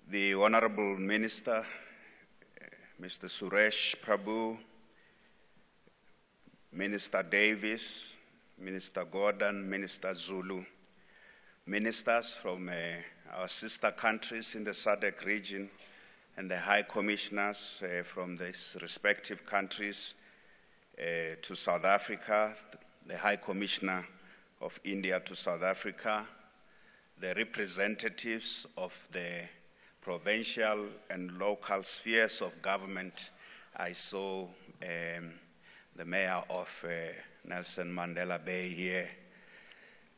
the Honorable Minister, Mr. Suresh Prabhu, Minister Davis, Minister Gordon, Minister Zulu, ministers from our sister countries in the SADC region, and the High Commissioners from these respective countries, to South Africa, the High Commissioner of India to South Africa, the representatives of the provincial and local spheres of government. I saw the mayor of Nelson Mandela Bay here,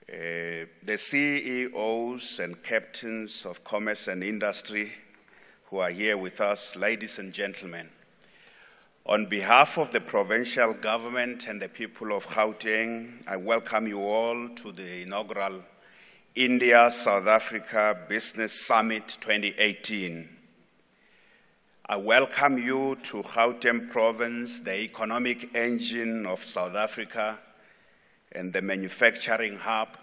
the CEOs and captains of commerce and industry who are here with us, ladies and gentlemen. On behalf of the provincial government and the people of Gauteng, I welcome you all to the inaugural India-South Africa Business Summit 2018. I welcome you to Gauteng Province, the economic engine of South Africa and the manufacturing hub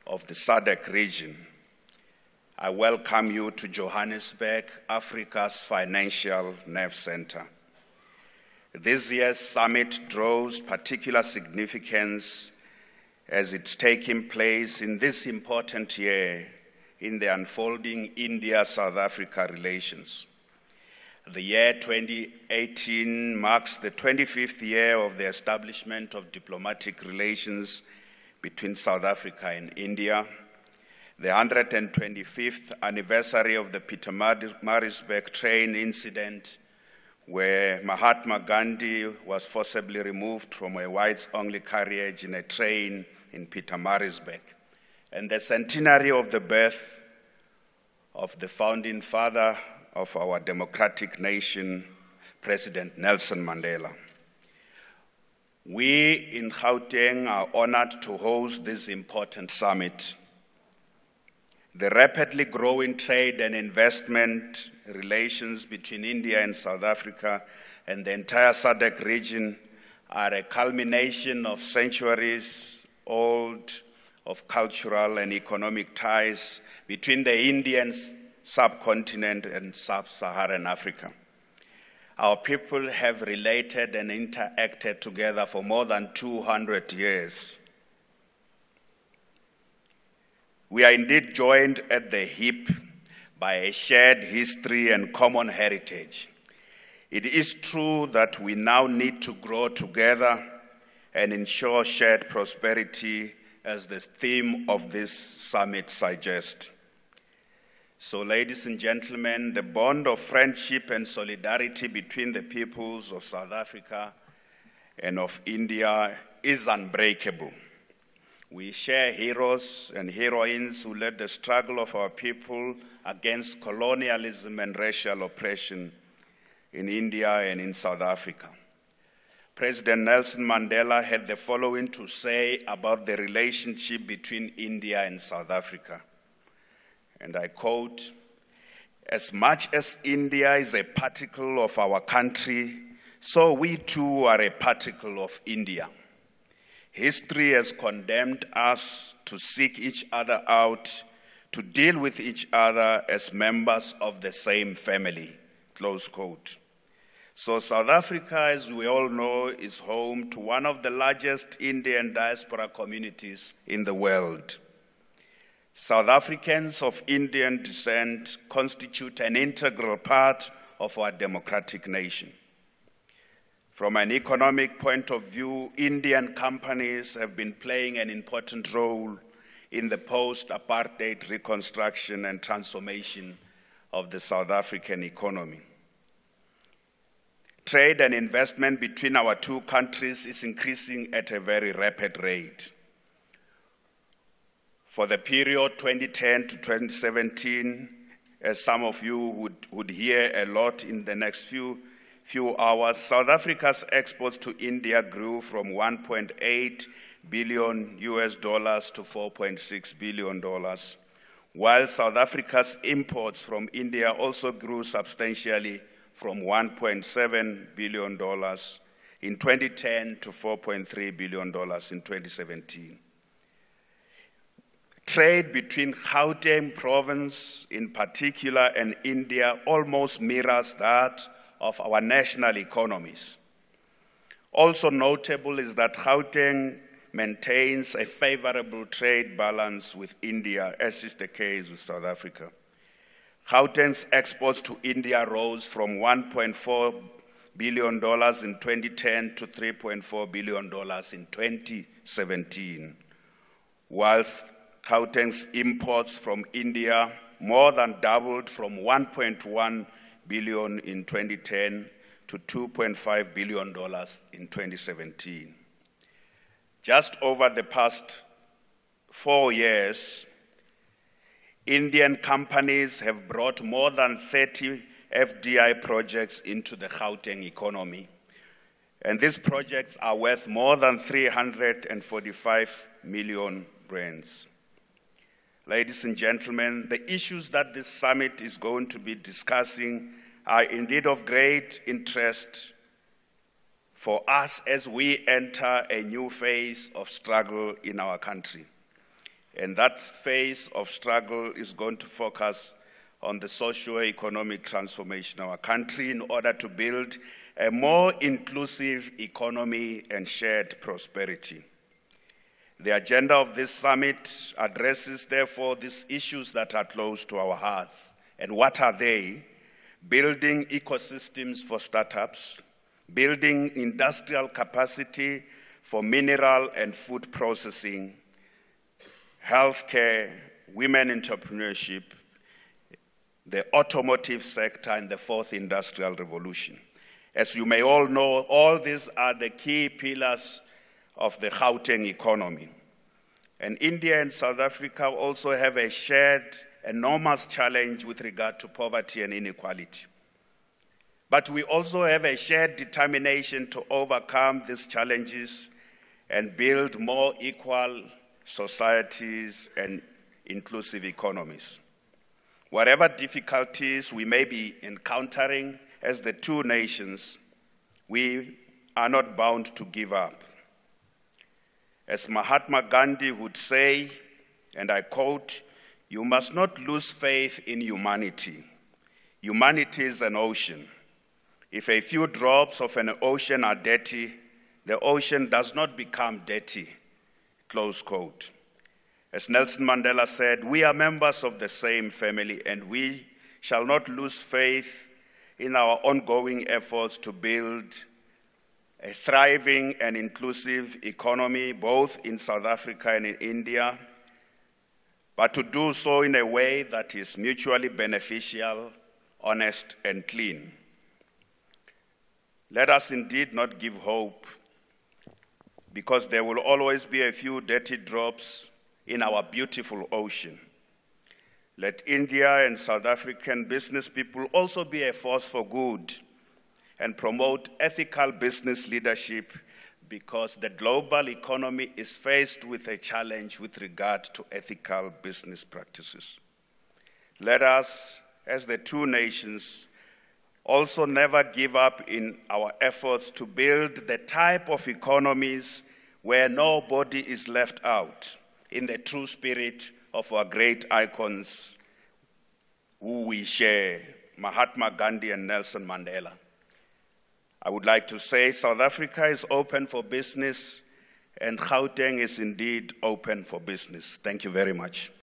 of the SADC region. I welcome you to Johannesburg, Africa's financial nerve center. This year's summit draws particular significance as it's taking place in this important year in the unfolding India-South Africa relations. The year 2018 marks the 25th year of the establishment of diplomatic relations between South Africa and India, the 125th anniversary of the Pietermaritzburg train incident, where Mahatma Gandhi was forcibly removed from a whites-only carriage in a train in Pietermaritzburg, and the centenary of the birth of the founding father of our democratic nation, President Nelson Mandela. We in Gauteng are honored to host this important summit. The rapidly growing trade and investment relations between India and South Africa and the entire SADC region are a culmination of centuries old of cultural and economic ties between the Indian subcontinent and sub-Saharan Africa. Our people have related and interacted together for more than 200 years. We are indeed joined at the hip by a shared history and common heritage. It is true that we now need to grow together and ensure shared prosperity, as the theme of this summit suggests. So, ladies and gentlemen, the bond of friendship and solidarity between the peoples of South Africa and of India is unbreakable. We share heroes and heroines who led the struggle of our people against colonialism and racial oppression in India and in South Africa. President Nelson Mandela had the following to say about the relationship between India and South Africa. And I quote, "As much as India is a particle of our country, so we too are a particle of India. History has condemned us to seek each other out, to deal with each other as members of the same family," close quote. So South Africa, as we all know, is home to one of the largest Indian diaspora communities in the world. South Africans of Indian descent constitute an integral part of our democratic nation. From an economic point of view, Indian companies have been playing an important role in the post-apartheid reconstruction and transformation of the South African economy. Trade and investment between our two countries is increasing at a very rapid rate. For the period 2010 to 2017, as some of you would hear a lot in the next few hours, South Africa's exports to India grew from $1.8 billion to $4.6 billion, while South Africa's imports from India also grew substantially from $1.7 billion in 2010 to $4.3 billion in 2017. trade between Gauteng province in particular and India almost mirrors that of our national economies. Also notable is that Gauteng maintains a favorable trade balance with India, as is the case with South Africa. Gauteng's exports to India rose from $1.4 billion in 2010 to $3.4 billion in 2017, whilst Gauteng's imports from India more than doubled from $1.1 billion in 2010 to $2.5 billion in 2017. Just over the past 4 years, Indian companies have brought more than 30 FDI projects into the Gauteng economy, and these projects are worth more than 345 million rands. Ladies and gentlemen, the issues that this summit is going to be discussing are indeed of great interest for us as we enter a new phase of struggle in our country. And that phase of struggle is going to focus on the socio-economic transformation of our country in order to build a more inclusive economy and shared prosperity. The agenda of this summit addresses, therefore, these issues that are close to our hearts. And what are they? Building ecosystems for startups, building industrial capacity for mineral and food processing, healthcare, women entrepreneurship, the automotive sector, and the fourth industrial revolution. As you may all know, all these are the key pillars of the Gauteng economy. And India and South Africa also have a shared enormous challenge with regard to poverty and inequality. But we also have a shared determination to overcome these challenges and build more equal societies and inclusive economies. Whatever difficulties we may be encountering as the two nations, we are not bound to give up. As Mahatma Gandhi would say, and I quote, "You must not lose faith in humanity. Humanity is an ocean. If a few drops of an ocean are dirty, the ocean does not become dirty," close quote. As Nelson Mandela said, "We are members of the same family, and we shall not lose faith in our ongoing efforts to build a thriving and inclusive economy, both in South Africa and in India, but to do so in a way that is mutually beneficial, honest, and clean." Let us indeed not give hope, because there will always be a few dirty drops in our beautiful ocean. Let India and South African business people also be a force for good and promote ethical business leadership, because the global economy is faced with a challenge with regard to ethical business practices. Let us, as the two nations, also never give up in our efforts to build the type of economies where nobody is left out, in the true spirit of our great icons who we share, Mahatma Gandhi and Nelson Mandela. I would like to say South Africa is open for business, and Gauteng is indeed open for business. Thank you very much.